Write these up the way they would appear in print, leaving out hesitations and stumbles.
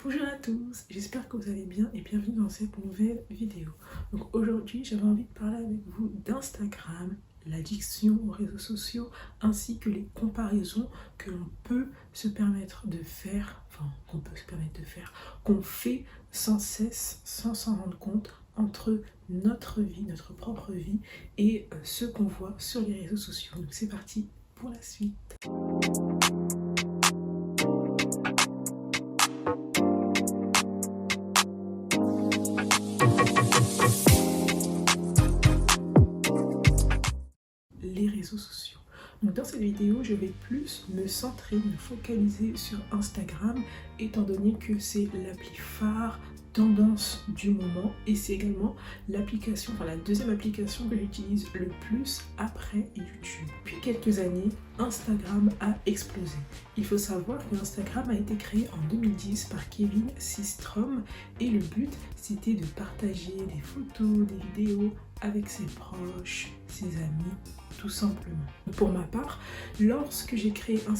Bonjour à tous, j'espère que vous allez bien et bienvenue dans cette nouvelle vidéo. Donc aujourd'hui, j'avais envie de parler avec vous d'Instagram, l'addiction aux réseaux sociaux, ainsi que les comparaisons que l'on peut se permettre de faire, qu'on fait sans cesse, sans s'en rendre compte, entre notre vie, notre propre vie et ce qu'on voit sur les réseaux sociaux. Donc c'est parti pour la suite. Les réseaux sociaux. Donc dans cette vidéo, je vais plus me focaliser sur Instagram, étant donné que c'est l'appli phare, tendance du moment, et c'est également l'application, la deuxième application que j'utilise le plus après YouTube. Depuis quelques années, Instagram a explosé. Il faut savoir que Instagram a été créé en 2010 par Kevin Systrom et le but c'était de partager des photos, des vidéos avec ses proches, ses amis, tout simplement. Pour ma part, lorsque j'ai créé un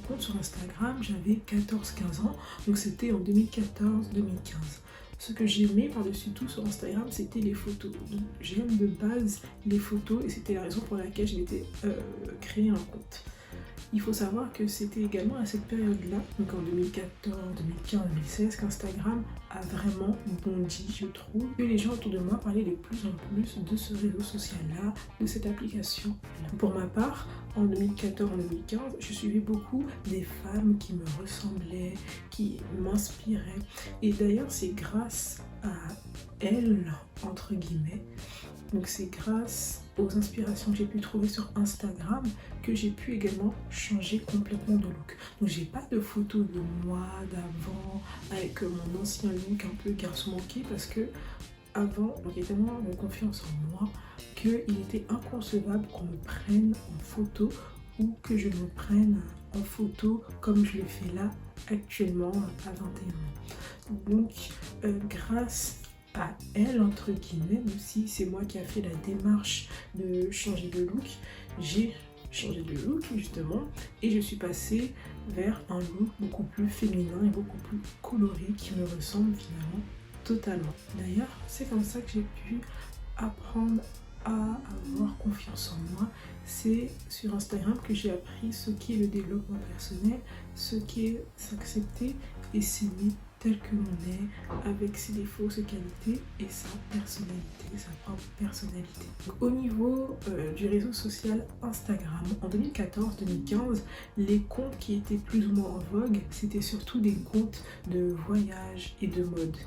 compte sur Instagram, j'avais 14-15 ans, donc c'était en 2014-2015. Ce que j'aimais par-dessus tout sur Instagram, c'était les photos. Donc j'aime de base les photos et c'était la raison pour laquelle je m'étais créé un compte. Il faut savoir que c'était également à cette période-là, donc en 2014, 2015, 2016, qu'Instagram a vraiment bondi, je trouve, que les gens autour de moi parlaient de plus en plus de ce réseau social-là, de cette application-là. Pour ma part, en 2014-2015, je suivais beaucoup des femmes qui me ressemblaient, qui m'inspiraient. Et d'ailleurs, c'est grâce à elles, entre guillemets, donc c'est grâce aux inspirations que j'ai pu trouver sur Instagram que j'ai pu également changer complètement de look. Donc j'ai pas de photos de moi d'avant avec mon ancien look un peu garçon manqué parce que avant, il y avait tellement de confiance en moi qu'il était inconcevable qu'on me prenne en photo ou que je me prenne en photo comme je le fais là actuellement à 21 ans. Donc grâce à elle, entre guillemets, même si c'est moi qui a fait la démarche de changer de look, j'ai changé de look justement et je suis passée vers un look beaucoup plus féminin et beaucoup plus coloré qui me ressemble finalement totalement. D'ailleurs, c'est comme ça que j'ai pu apprendre à avoir confiance en moi. C'est sur Instagram que j'ai appris ce qu'est le développement personnel, ce qu'est s'accepter et s'aimer tel que l'on est, avec ses défauts, ses qualités et sa personnalité, sa propre personnalité. Donc, au niveau du réseau social Instagram, en 2014-2015, les comptes qui étaient plus ou moins en vogue, c'était surtout des comptes de voyage et de mode.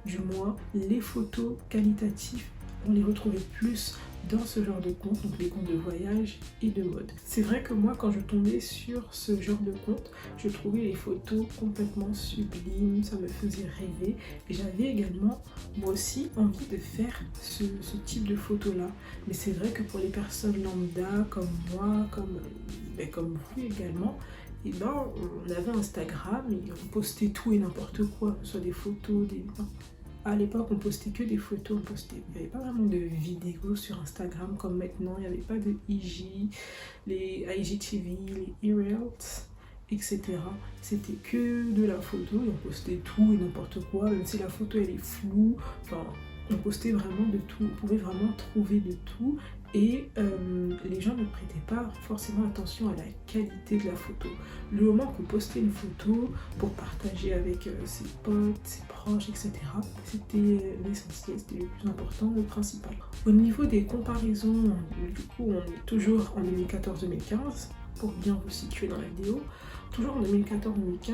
Du moins, les photos qualitatives, on les retrouvait plus dans ce genre de compte, donc les comptes de voyage et de mode. C'est vrai que moi, quand je tombais sur ce genre de compte, je trouvais les photos complètement sublimes, ça me faisait rêver. Et j'avais également, moi aussi, envie de faire ce type de photos-là. Mais c'est vrai que pour les personnes lambda, comme moi, comme vous également, et on avait Instagram et on postait tout et n'importe quoi, soit des photos, À l'époque, on postait que des photos, il n'y avait pas vraiment de vidéos sur Instagram comme maintenant, il n'y avait pas de IG, les IGTV, les e-reels, etc. C'était que de la photo et on postait tout et n'importe quoi, même si la photo elle est floue, on postait vraiment de tout, on pouvait vraiment trouver de tout et les gens ne prêtaient pas forcément attention à la qualité de la photo. Le moment qu'on postait une photo pour partager avec ses potes, ses proches, etc., c'était l'essentiel, c'était le plus important, le principal. Au niveau des comparaisons, du coup on est toujours en 2014-2015, pour bien vous situer dans la vidéo, toujours en 2014-2015,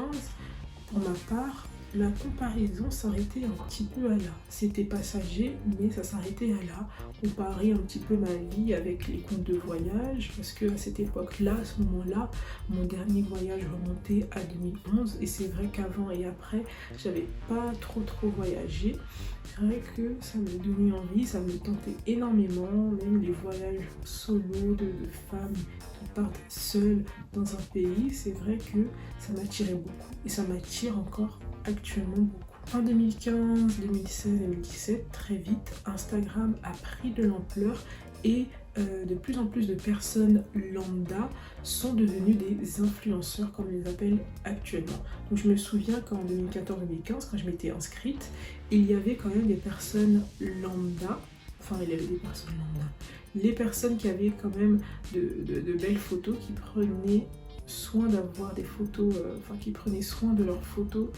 pour ma part, la comparaison s'arrêtait un petit peu à là. C'était passager, mais ça s'arrêtait à là. Comparer un petit peu ma vie avec les comptes de voyage, parce que à cette époque-là, à ce moment-là, mon dernier voyage remontait à 2011, et c'est vrai qu'avant et après, j'avais pas trop voyagé. C'est vrai que ça me donnait envie, ça me tentait énormément, même les voyages solo de femmes qui partent seules dans un pays, c'est vrai que ça m'attirait beaucoup, et ça m'attire encore actuellement beaucoup. En 2015, 2016, 2017, très vite, Instagram a pris de l'ampleur et de plus en plus de personnes lambda sont devenues des influenceurs, comme on les appelle actuellement. Donc je me souviens qu'en 2014-2015, quand je m'étais inscrite, il y avait quand même des personnes lambda, enfin il y avait des personnes lambda, les personnes qui avaient quand même de belles photos, qui prenaient soin d'avoir des photos, qui prenaient soin de leurs photos,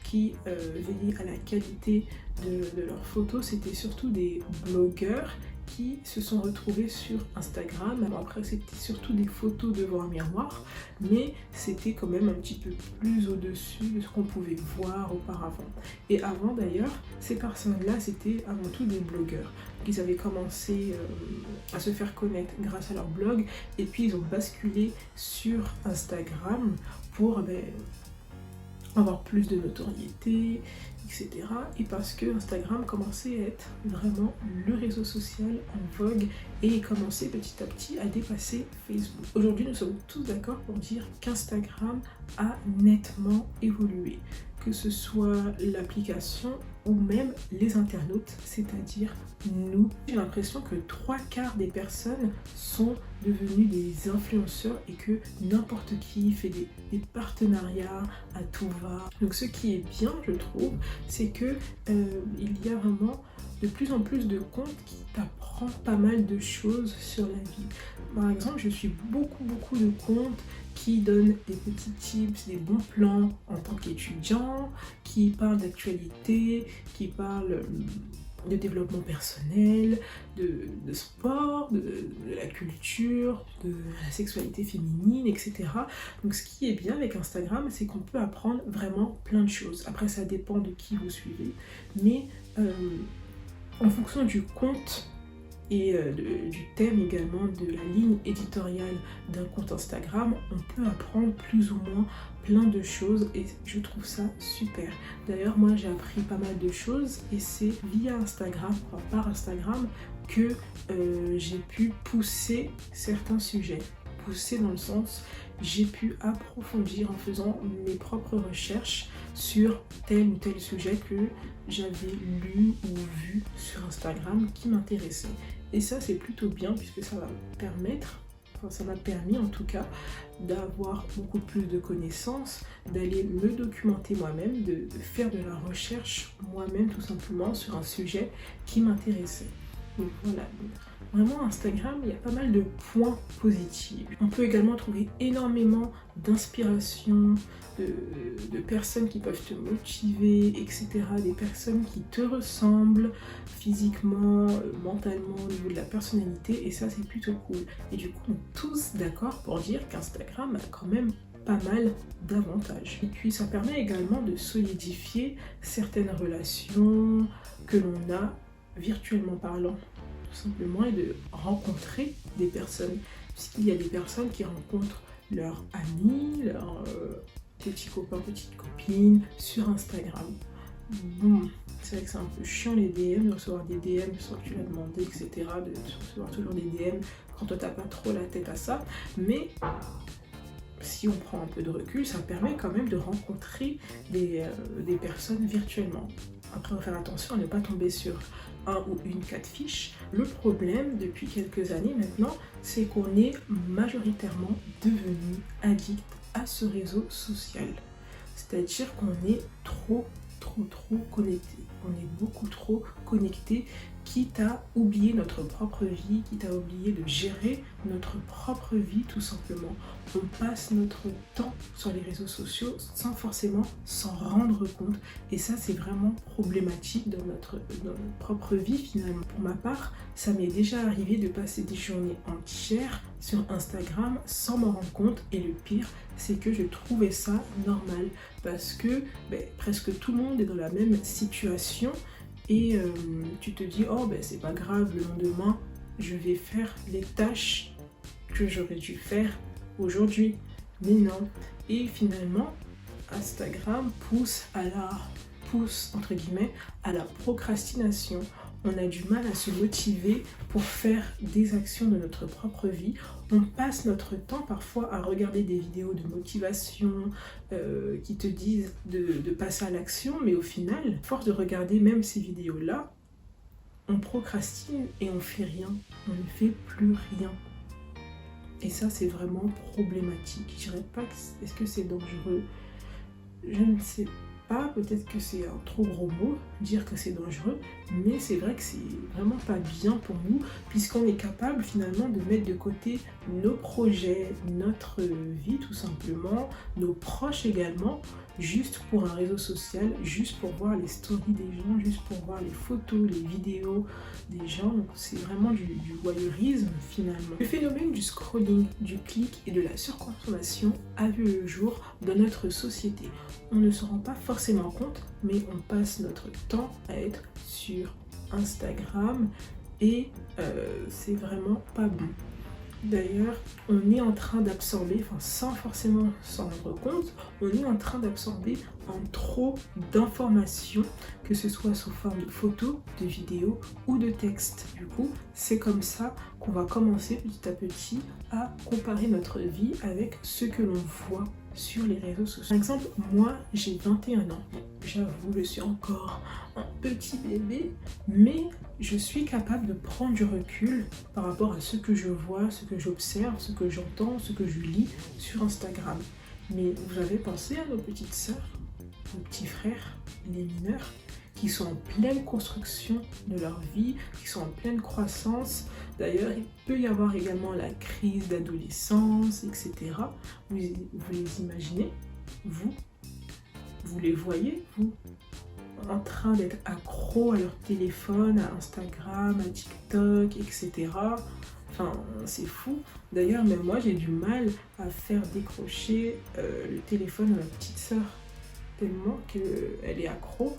qui veillaient à la qualité de leurs photos. C'était surtout des blogueurs qui se sont retrouvés sur Instagram. Alors après, c'était surtout des photos devant un miroir, mais c'était quand même un petit peu plus au-dessus de ce qu'on pouvait voir auparavant. Et avant d'ailleurs, ces personnes-là, c'était avant tout des blogueurs. Ils avaient commencé à se faire connaître grâce à leur blog, et puis ils ont basculé sur Instagram pour avoir plus de notoriété, etc. Et parce que Instagram commençait à être vraiment le réseau social en vogue et commençait petit à petit à dépasser Facebook. Aujourd'hui, nous sommes tous d'accord pour dire qu'Instagram a nettement évolué, que ce soit l'application ou même les internautes, c'est-à-dire nous. J'ai l'impression que 3/4 des personnes sont devenues des influenceurs et que n'importe qui fait des partenariats à tout va. Donc ce qui est bien, je trouve, c'est que il y a vraiment de plus en plus de comptes qui t'apprennent pas mal de choses sur la vie. Par exemple, je suis beaucoup de comptes qui donnent des petits tips, des bons plans en tant qu'étudiant, qui parlent d'actualité, qui parlent de développement personnel, de sport, de la culture, de la sexualité féminine, etc. Donc ce qui est bien avec Instagram, c'est qu'on peut apprendre vraiment plein de choses. Après, ça dépend de qui vous suivez, mais en fonction du compte et du thème également, de la ligne éditoriale d'un compte Instagram, on peut apprendre plus ou moins plein de choses et je trouve ça super. D'ailleurs, moi j'ai appris pas mal de choses et c'est via Instagram, enfin, par Instagram, que j'ai pu pousser certains sujets. Pousser dans le sens, j'ai pu approfondir en faisant mes propres recherches sur tel ou tel sujet que j'avais lu ou vu sur Instagram qui m'intéressait. Et ça, c'est plutôt bien puisque ça va me permettre, ça m'a permis en tout cas d'avoir beaucoup plus de connaissances, d'aller me documenter moi-même, de faire de la recherche moi-même tout simplement sur un sujet qui m'intéressait. Donc voilà, vraiment Instagram, il y a pas mal de points positifs. On peut également trouver énormément d'inspiration, de personnes qui peuvent te motiver, etc. Des personnes qui te ressemblent physiquement, mentalement, au niveau de la personnalité, et ça c'est plutôt cool. Et du coup, on est tous d'accord pour dire qu'Instagram a quand même pas mal d'avantages. Et puis ça permet également de solidifier certaines relations que l'on a virtuellement parlant, tout simplement, et de rencontrer des personnes, puisqu'il y a des personnes qui rencontrent leurs amis, leurs petits copains, petites copines sur Instagram. Bon, c'est vrai que c'est un peu chiant les DM, de recevoir des DM sans que tu l'as demandé, etc., de recevoir toujours des DM quand toi t'as pas trop la tête à ça, mais si on prend un peu de recul, ça permet quand même de rencontrer des personnes virtuellement. Après, il faut faire attention à ne pas tomber sur un ou une catfish. Le problème, depuis quelques années maintenant, c'est qu'on est majoritairement devenu addict à ce réseau social. C'est-à-dire qu'on est trop connecté. On est beaucoup trop connecté, quitte à oublier notre propre vie, quitte à oublier de gérer notre propre vie tout simplement. On passe notre temps sur les réseaux sociaux sans forcément s'en rendre compte, et ça c'est vraiment problématique dans notre propre vie finalement. Pour ma part, ça m'est déjà arrivé de passer des journées entières sur Instagram sans m'en rendre compte, et le pire c'est que je trouvais ça normal parce que presque tout le monde est dans la même situation. Et tu te dis, oh c'est pas grave, le lendemain, je vais faire les tâches que j'aurais dû faire aujourd'hui. Mais non. Et finalement, Instagram pousse entre guillemets, à la procrastination. On a du mal à se motiver pour faire des actions de notre propre vie. On passe notre temps parfois à regarder des vidéos de motivation qui te disent de passer à l'action, mais au final, à force de regarder même ces vidéos-là, on procrastine et on fait rien, on ne fait plus rien. Et ça, c'est vraiment problématique. Je dirais pas est-ce que c'est dangereux? Je ne sais pas, peut-être que c'est un trop gros mot, dire que c'est dangereux, mais c'est vrai que c'est vraiment pas bien pour nous, puisqu'on est capable finalement de mettre de côté nos projets, notre vie tout simplement, nos proches également, juste pour un réseau social, juste pour voir les stories des gens, juste pour voir les photos, les vidéos des gens. Donc c'est vraiment du voyeurisme finalement. Le phénomène du scrolling, du clic et de la surconsommation a vu le jour dans notre société. On ne se rend pas forcément compte, mais on passe notre temps à être sur Instagram et c'est vraiment pas bon. D'ailleurs, on est en train d'absorber, sans forcément s'en rendre compte, on est en train d'absorber un trop d'informations, que ce soit sous forme de photos, de vidéos ou de textes. Du coup, c'est comme ça qu'on va commencer petit à petit à comparer notre vie avec ce que l'on voit sur les réseaux sociaux. Par exemple, moi, j'ai 21 ans. J'avoue, je suis encore un petit bébé, mais je suis capable de prendre du recul par rapport à ce que je vois, ce que j'observe, ce que j'entends, ce que je lis sur Instagram. Mais vous avez pensé à nos petites sœurs, nos petits frères, les mineurs, qui sont en pleine construction de leur vie, qui sont en pleine croissance. D'ailleurs, il peut y avoir également la crise d'adolescence, etc. Vous les imaginez, vous les voyez, vous, en train d'être accros à leur téléphone, à Instagram, à TikTok, etc. Enfin, c'est fou. D'ailleurs, même moi, j'ai du mal à faire décrocher le téléphone à ma petite sœur, tellement qu'elle est accro.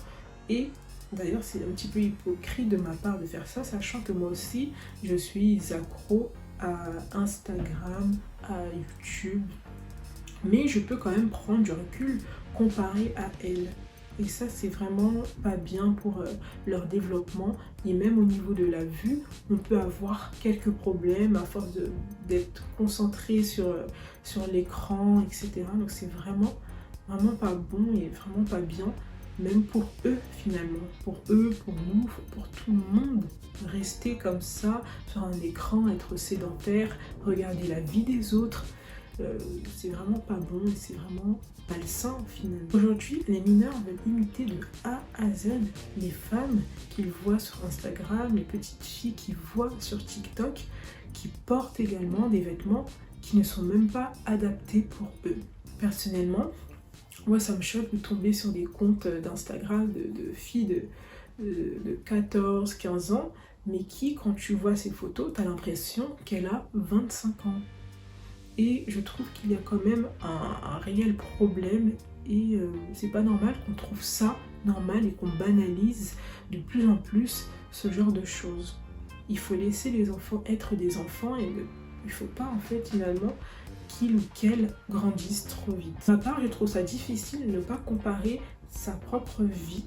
Et d'ailleurs, c'est un petit peu hypocrite de ma part de faire ça, sachant que moi aussi, je suis accro à Instagram, à YouTube. Mais je peux quand même prendre du recul comparé à elle. Et ça, c'est vraiment pas bien pour leur développement. Et même au niveau de la vue, on peut avoir quelques problèmes à force d'être concentré sur l'écran, etc. Donc c'est vraiment pas bon et vraiment pas bien. Même pour eux finalement, pour eux, pour nous, pour tout le monde, rester comme ça sur un écran, être sédentaire, regarder la vie des autres, c'est vraiment pas bon et c'est vraiment malsain finalement. Aujourd'hui, les mineurs veulent imiter de A à Z les femmes qu'ils voient sur Instagram, les petites filles qu'ils voient sur TikTok, qui portent également des vêtements qui ne sont même pas adaptés pour eux. Personnellement, moi, ça me choque de tomber sur des comptes d'Instagram de filles de 14, 15 ans, mais qui, quand tu vois ces photos, tu as l'impression qu'elle a 25 ans. Et je trouve qu'il y a quand même un réel problème et c'est pas normal qu'on trouve ça normal et qu'on banalise de plus en plus ce genre de choses. Il faut laisser les enfants être des enfants et il faut pas en fait finalement qu'il ou qu'elle grandissent trop vite. De ma part, je trouve ça difficile de ne pas comparer sa propre vie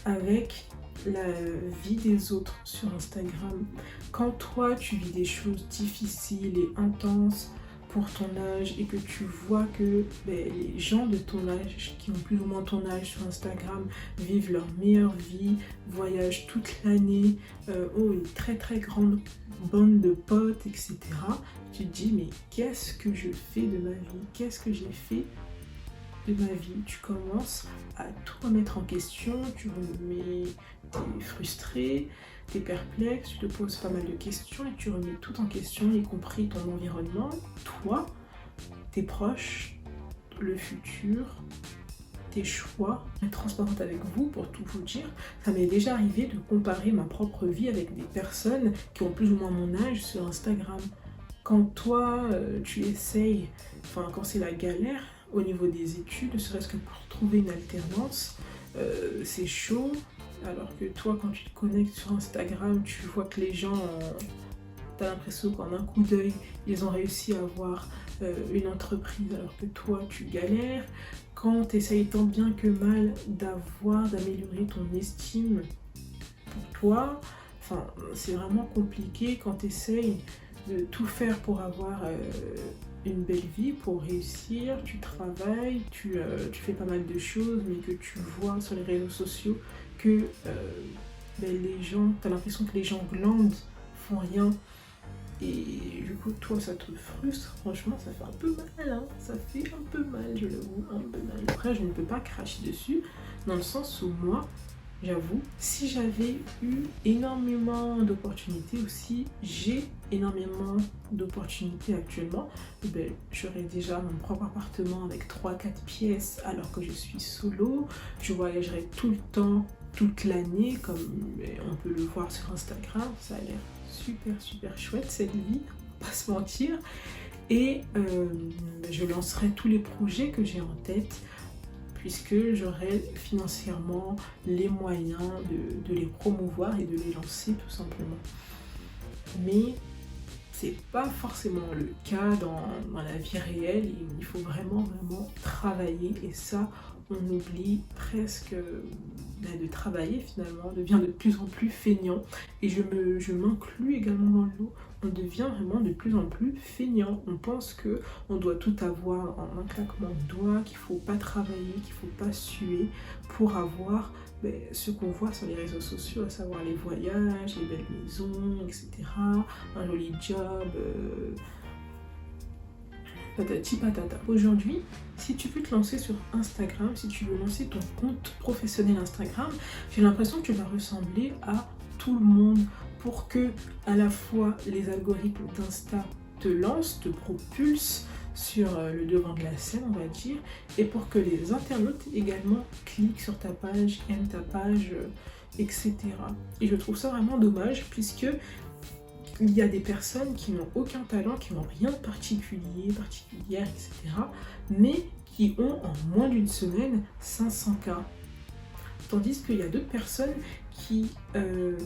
avec la vie des autres sur Instagram. Quand toi, tu vis des choses difficiles et intenses pour ton âge et que tu vois que les gens de ton âge, qui ont plus ou moins ton âge sur Instagram, vivent leur meilleure vie, voyagent toute l'année, ont une très très grande bande de potes, etc. Tu te dis mais qu'est-ce que je fais de ma vie? Qu'est-ce que j'ai fait de ma vie? Tu commences à tout remettre en question, tu remets, t'es frustré, t'es perplexe, tu te poses pas mal de questions et tu remets tout en question, y compris ton environnement, toi, tes proches, le futur, tes choix. Je vais être transparente avec vous pour tout vous dire. Ça m'est déjà arrivé de comparer ma propre vie avec des personnes qui ont plus ou moins mon âge sur Instagram. Quand toi, tu essayes, quand c'est la galère au niveau des études, ne serait-ce que pour trouver une alternance, c'est chaud. Alors que toi, quand tu te connectes sur Instagram, tu vois que les gens, t'as l'impression qu'en un coup d'œil, ils ont réussi à avoir une entreprise alors que toi, tu galères. Quand tu essayes tant bien que mal d'améliorer ton estime pour toi, c'est vraiment compliqué quand tu essayes de tout faire pour avoir une belle vie, pour réussir, tu travailles, tu fais pas mal de choses, mais que tu vois sur les réseaux sociaux que ben, les gens, t'as l'impression que les gens glandent, font rien. Et du coup, toi, ça te frustre. Franchement, ça fait un peu mal, hein. Ça fait un peu mal, je l'avoue, un peu mal. Après, je ne peux pas cracher dessus, dans le sens où moi, j'avoue, si j'avais eu énormément d'opportunités aussi, j'ai énormément d'opportunités actuellement, ben, j'aurais déjà mon propre appartement avec 3-4 pièces alors que je suis solo, je voyagerais tout le temps, toute l'année, comme on peut le voir sur Instagram, ça a l'air super chouette cette vie, pas se mentir, et je lancerai tous les projets que j'ai en tête, puisque j'aurai financièrement les moyens de les promouvoir et de les lancer tout simplement. Mais c'est pas forcément le cas dans la vie réelle, il faut vraiment travailler, et ça on oublie presque de travailler finalement, on devient de plus en plus feignant, et je m'inclus également dans le lot. On devient vraiment de plus en plus feignant. On pense que on doit tout avoir en un claquement de doigts, qu'il faut pas travailler, qu'il faut pas suer pour avoir ce qu'on voit sur les réseaux sociaux, à savoir les voyages, les belles maisons, etc. Un joli job, patati patata. Aujourd'hui, si tu veux te lancer sur Instagram, si tu veux lancer ton compte professionnel Instagram, j'ai l'impression que tu vas ressembler à tout le monde pour que à la fois les algorithmes d'Insta te lancent, te propulsent sur le devant de la scène, on va dire, et pour que les internautes également cliquent sur ta page, aiment ta page, etc. Et je trouve ça vraiment dommage, puisque il y a des personnes qui n'ont aucun talent, qui n'ont rien de particulière, etc., mais qui ont en moins d'une semaine 500K. Tandis qu'il y a d'autres personnes qui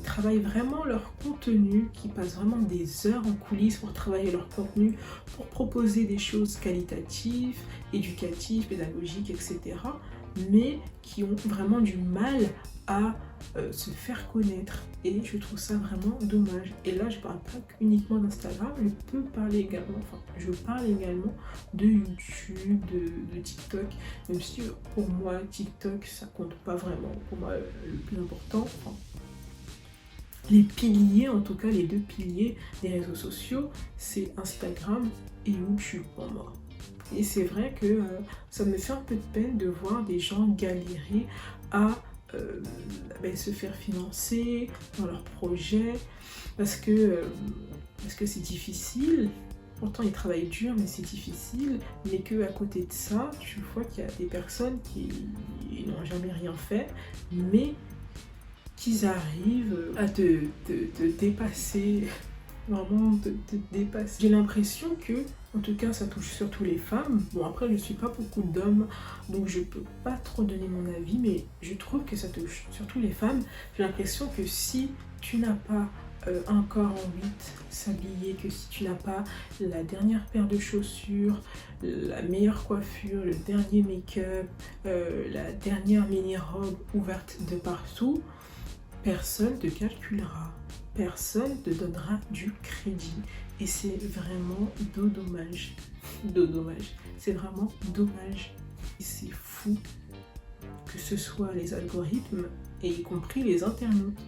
travaillent vraiment leur contenu, qui passent vraiment des heures en coulisses pour travailler leur contenu, pour proposer des choses qualitatives, éducatives, pédagogiques, etc., mais qui ont vraiment du mal à se faire connaître, et je trouve ça vraiment dommage. Et là je parle pas uniquement d'Instagram, je parle également de YouTube, de TikTok, même si pour moi TikTok ça compte pas vraiment. Pour moi le plus important, les piliers, en tout cas les deux piliers des réseaux sociaux, c'est Instagram et YouTube pour moi. Et c'est vrai que ça me fait un peu de peine de voir des gens galérer à se faire financer dans leurs projets, parce que c'est difficile. Pourtant ils travaillent dur, mais c'est difficile, mais que à côté de ça, tu vois qu'il y a des personnes qui n'ont jamais rien fait, mais qu'ils arrivent à te dépasser, vraiment te dépasser. J'ai l'impression que, en tout cas ça touche surtout les femmes, bon après je ne suis pas beaucoup d'hommes, donc je peux pas trop donner mon avis, mais je trouve que ça touche surtout les femmes. J'ai l'impression que si tu n'as pas un corps en 8 s'habiller, que si tu n'as pas la dernière paire de chaussures, la meilleure coiffure, le dernier make-up, la dernière mini-robe ouverte de partout, personne ne te calculera, personne te donnera du crédit. Et c'est vraiment dommage. C'est vraiment dommage. Et c'est fou que ce soit les algorithmes, et y compris les internautes.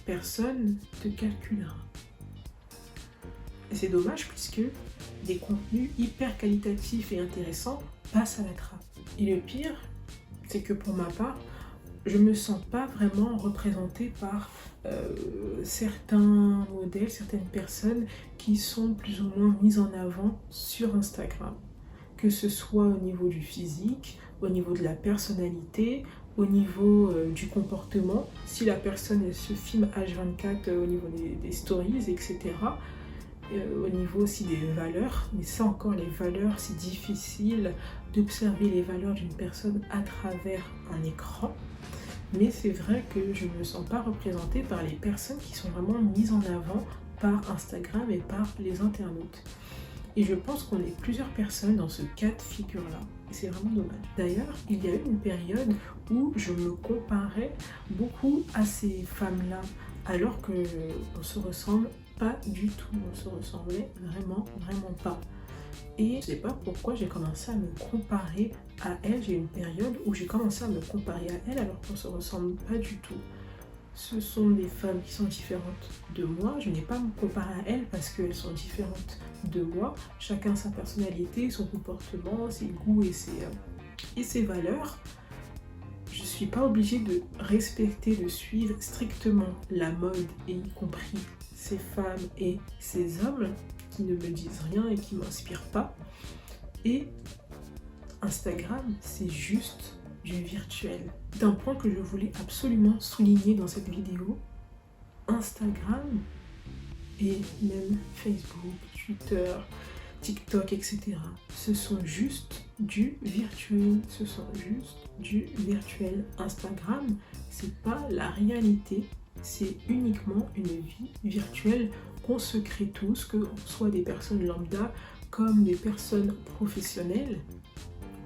Personne te calculera. Et c'est dommage, puisque des contenus hyper qualitatifs et intéressants passent à la trappe. Et le pire, c'est que pour ma part, je me sens pas vraiment représentée par certains modèles, certaines personnes qui sont plus ou moins mises en avant sur Instagram. Que ce soit au niveau du physique, au niveau de la personnalité, au niveau du comportement, si la personne elle se filme H24 au niveau des stories, etc. Au niveau aussi des valeurs, mais ça encore, les valeurs, c'est difficile d'observer les valeurs d'une personne à travers un écran. Mais c'est vrai que je ne me sens pas représentée par les personnes qui sont vraiment mises en avant par Instagram et par les internautes. Et je pense qu'on est plusieurs personnes dans ce cas de figure-là. Et c'est vraiment dommage. D'ailleurs, il y a eu une période où je me comparais beaucoup à ces femmes-là, alors qu'on se ressemble pas du tout. On se ressemblait vraiment pas. Et je sais pas pourquoi j'ai commencé à me comparer à elle. J'ai eu une période où j'ai commencé à me comparer à elle alors qu'on se ressemble pas du tout. ce sont des femmes qui sont différentes de moi. Je n'ai pas à me comparer à elles parce qu'elles sont différentes de moi. Chacun sa personnalité, son comportement, ses goûts et ses valeurs. Je ne suis pas obligée de respecter, de suivre strictement la mode, et y compris ces femmes et ces hommes qui ne me disent rien et qui ne m'inspirent pas. Et Instagram, c'est juste du virtuel. D'un point que je voulais absolument souligner dans cette vidéo, Instagram et même Facebook, Twitter, TikTok, etc. Ce sont juste du virtuel. Ce sont juste du virtuel. Instagram, c'est pas la réalité. C'est uniquement une vie virtuelle qu'on se crée tous, que l'on soit des personnes lambda comme des personnes professionnelles.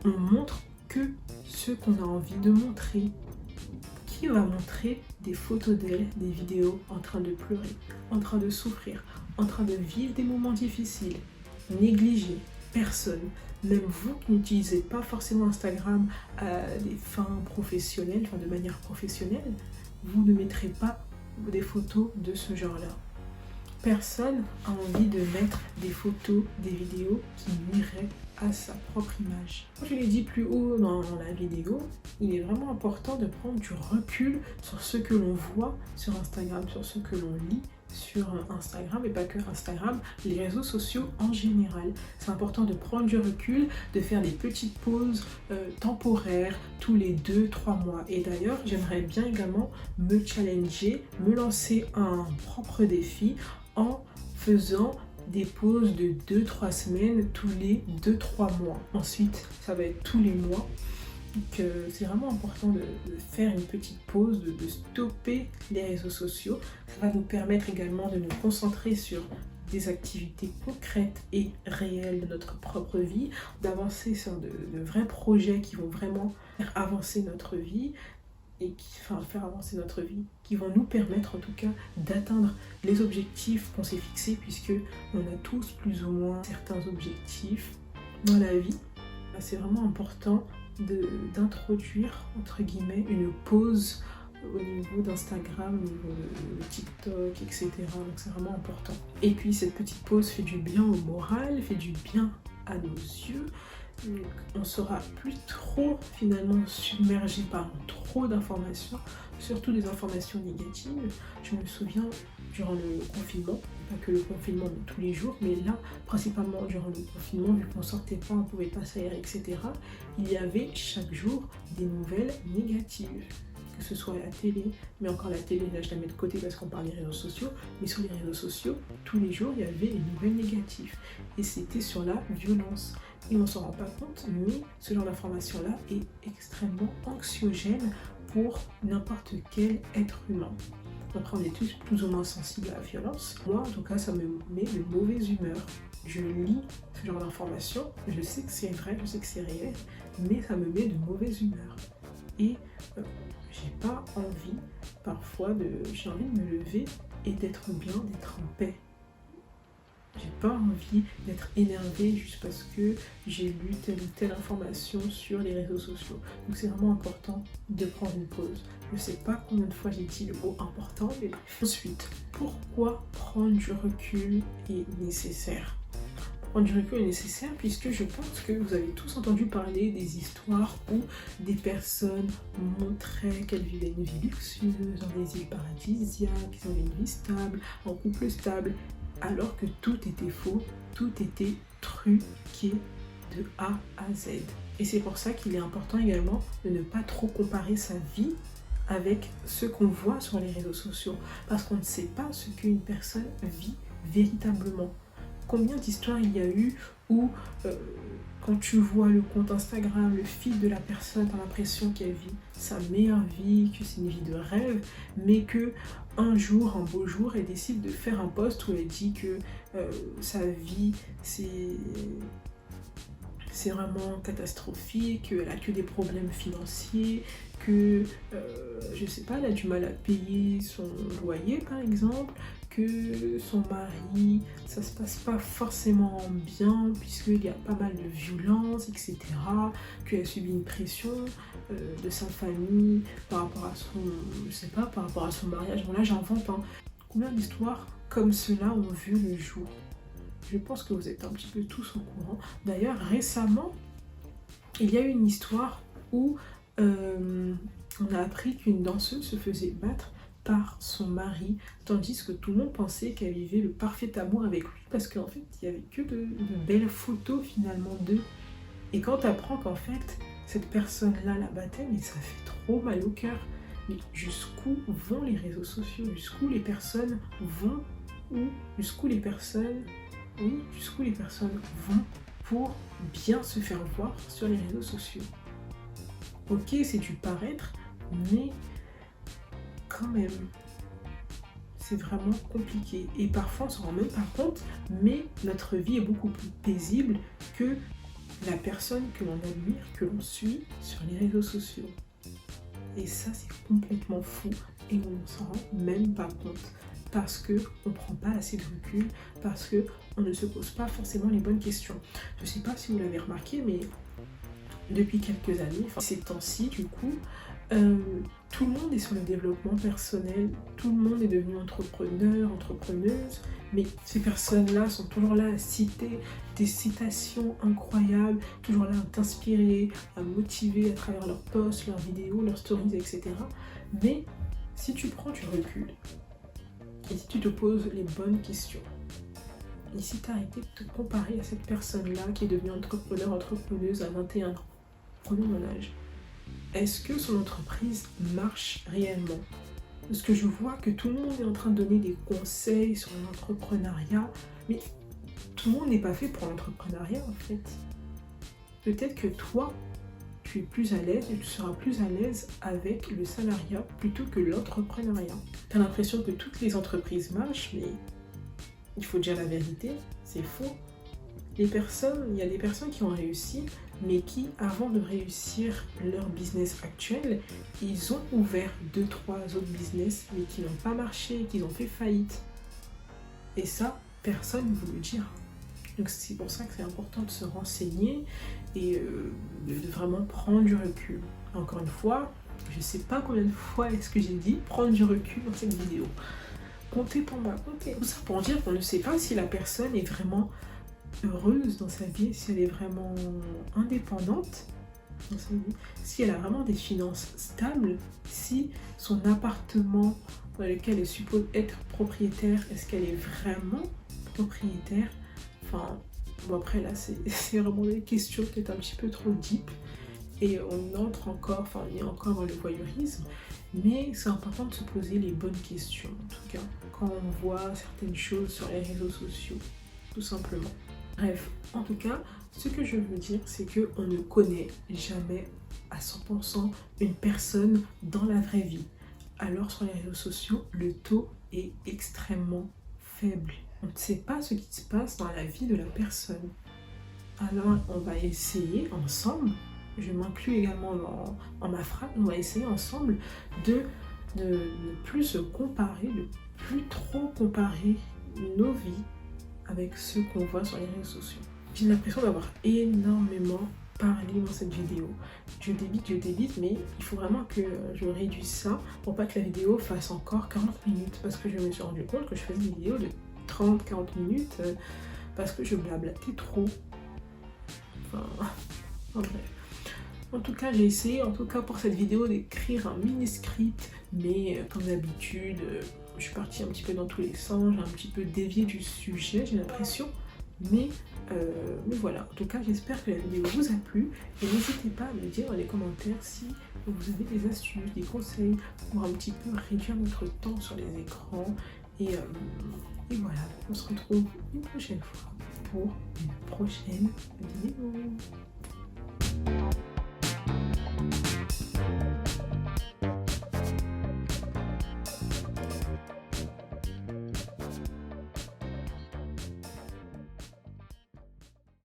On montre que ce qu'on a envie de montrer. Qui va montrer des photos d'elle, des vidéos en train de pleurer, en train de souffrir, en train de vivre des moments difficiles? Négligez personne. Même vous qui n'utilisez pas forcément Instagram à des fins professionnelles, enfin de manière professionnelle, vous ne mettrez pas des photos de ce genre-là. Personne a envie de mettre des photos, des vidéos qui nuiraient à sa propre image. Comme je l'ai dit plus haut dans la vidéo, il est vraiment important de prendre du recul sur ce que l'on voit sur Instagram, sur ce que l'on lit sur Instagram, et pas que Instagram, les réseaux sociaux en général. C'est important de prendre du recul, de faire des petites pauses temporaires tous les 2-3 mois. Et d'ailleurs, j'aimerais bien également me challenger, me lancer un propre défi en faisant des pauses de 2-3 semaines tous les 2-3 mois. Ensuite, ça va être tous les mois. Donc c'est vraiment important de faire une petite pause, de stopper les réseaux sociaux. Ça va nous permettre également de nous concentrer sur des activités concrètes et réelles de notre propre vie, d'avancer sur de vrais projets qui vont vraiment faire avancer notre vie, qui vont nous permettre en tout cas d'atteindre les objectifs qu'on s'est fixés, puisque on a tous plus ou moins certains objectifs dans la vie. C'est vraiment important d'introduire entre guillemets une pause au niveau d'Instagram, au niveau de TikTok, etc. Donc c'est vraiment important. Et puis cette petite pause fait du bien au moral, fait du bien à nos yeux. On sera plus trop finalement submergé par trop d'informations, surtout des informations négatives. Je me souviens durant le confinement, pas que le confinement mais tous les jours, mais là principalement durant le confinement, vu qu'on sortait pas, on pouvait pas s'aérer, etc. Il y avait chaque jour des nouvelles négatives, que ce soit à la télé, mais encore la télé là je la mets de côté parce qu'on parle des réseaux sociaux, mais sur les réseaux sociaux tous les jours il y avait une nouvelle négative et c'était sur la violence. Et on ne s'en rend pas compte, mais ce genre d'information-là est extrêmement anxiogène pour n'importe quel être humain. Après, on est tous plus ou moins sensibles à la violence. Moi, en tout cas, ça me met de mauvaise humeur. Je lis ce genre d'informations, je sais que c'est vrai, je sais que c'est réel, mais ça me met de mauvaise humeur. Et j'ai pas envie, parfois, j'ai envie de me lever et d'être bien, d'être en paix. J'ai pas envie d'être énervée juste parce que j'ai lu telle ou telle information sur les réseaux sociaux. Donc c'est vraiment important de prendre une pause. Je sais pas combien de fois j'ai dit le mot important, mais bref. Ensuite, pourquoi prendre du recul est nécessaire? Prendre du recul est nécessaire puisque je pense que vous avez tous entendu parler des histoires où des personnes montraient qu'elles vivaient une vie luxueuse, dans des îles paradisiaques, qu'ils avaient une vie stable, un couple stable, alors que tout était faux, tout était truqué de A à Z. Et c'est pour ça qu'il est important également de ne pas trop comparer sa vie avec ce qu'on voit sur les réseaux sociaux, parce qu'on ne sait pas ce qu'une personne vit véritablement. Combien d'histoires il y a eu où quand tu vois le compte Instagram, le feed de la personne, tu as l'impression qu'elle vit sa meilleure vie, que c'est une vie de rêve, mais que un jour, un beau jour, elle décide de faire un post où elle dit que sa vie c'est vraiment catastrophique, qu'elle a que des problèmes financiers, que je sais pas, elle a du mal à payer son loyer par exemple, que son mari, ça se passe pas forcément bien puisqu'il y a pas mal de violence, etc. Qu'elle a subi une pression de sa famille par rapport à son, je sais pas, par rapport à son mariage. Bon là j'invente, hein. Combien d'histoires comme cela ont vu le jour? Je pense que vous êtes un petit peu tous au courant. D'ailleurs récemment, il y a eu une histoire où on a appris qu'une danseuse se faisait battre par son mari, tandis que tout le monde pensait qu'elle vivait le parfait amour avec lui, parce qu'en fait, il n'y avait que de belles photos finalement d'eux. Et quand tu apprends qu'en fait, cette personne-là la battait, mais ça fait trop mal au cœur. Mais jusqu'où vont les réseaux sociaux? Jusqu'où les personnes vont? Jusqu'où les personnes vont pour bien se faire voir sur les réseaux sociaux? Ok, c'est du paraître, mais quand même, c'est vraiment compliqué. Et parfois, on s'en rend même pas compte, mais notre vie est beaucoup plus paisible que la personne que l'on admire, que l'on suit sur les réseaux sociaux. Et ça, c'est complètement fou et on ne s'en rend même pas compte. Parce qu'on ne prend pas assez de recul, parce qu'on ne se pose pas forcément les bonnes questions. Je ne sais pas si vous l'avez remarqué, mais depuis quelques années, enfin ces temps-ci du coup, tout le monde est sur le développement personnel, tout le monde est devenu entrepreneur, entrepreneuse, mais ces personnes-là sont toujours là à citer des citations incroyables, toujours là à t'inspirer, à motiver à travers leurs posts, leurs vidéos, leurs stories, etc. Mais si tu prends du recul, et si tu te poses les bonnes questions, et si tu arrêtes de te comparer à cette personne-là qui est devenue entrepreneur, entrepreneuse à 21 ans, prenez mon âge, est-ce que son entreprise marche réellement? Parce que je vois que tout le monde est en train de donner des conseils sur l'entrepreneuriat, mais tout le monde n'est pas fait pour l'entrepreneuriat en fait. Peut-être que toi, tu es plus à l'aise et tu seras plus à l'aise avec le salariat plutôt que l'entrepreneuriat. Tu as l'impression que toutes les entreprises marchent, mais il faut dire la vérité, c'est faux. Il y a des personnes qui ont réussi, mais qui, avant de réussir leur business actuel, ils ont ouvert 2-3 autres business, mais qui n'ont pas marché, qui ont fait faillite. Et ça, personne ne vous le dira. Donc c'est pour ça que c'est important de se renseigner et de vraiment prendre du recul. Encore une fois, je ne sais pas combien de fois est-ce que j'ai dit prendre du recul dans cette vidéo. Comptez pour moi, comptez. Tout ça pour dire qu'on ne sait pas si la personne est vraiment heureuse dans sa vie, si elle est vraiment indépendante dans sa vie, si elle a vraiment des finances stables, si son appartement dans lequel elle suppose être propriétaire, est-ce qu'elle est vraiment propriétaire? Enfin, bon après là c'est vraiment des questions peut-être un petit peu trop deep et on entre encore, enfin on est encore dans le voyeurisme, mais c'est important de se poser les bonnes questions en tout cas quand on voit certaines choses sur les réseaux sociaux, tout simplement. Bref, en tout cas, ce que je veux dire, c'est qu'on ne connaît jamais à 100% une personne dans la vraie vie. Alors sur les réseaux sociaux, le taux est extrêmement faible. On ne sait pas ce qui se passe dans la vie de la personne. Alors on va essayer ensemble, je m'inclus également dans ma phrase, on va essayer ensemble de ne plus se comparer, de plus trop comparer nos vies avec ceux qu'on voit sur les réseaux sociaux. J'ai l'impression d'avoir énormément parlé dans cette vidéo. Je débite, mais il faut vraiment que je réduise ça pour pas que la vidéo fasse encore 40 minutes parce que je me suis rendu compte que je faisais des vidéos de 30-40 minutes parce que je blablatais trop. Enfin, en bref. En tout cas, j'ai essayé, en tout cas pour cette vidéo, d'écrire un mini-script, mais comme d'habitude, je suis partie un petit peu dans tous les sens, j'ai un petit peu dévié du sujet, j'ai l'impression, mais voilà. En tout cas, j'espère que la vidéo vous a plu, et n'hésitez pas à me dire dans les commentaires si vous avez des astuces, des conseils pour un petit peu réduire notre temps sur les écrans, et voilà, on se retrouve une prochaine fois pour une prochaine vidéo.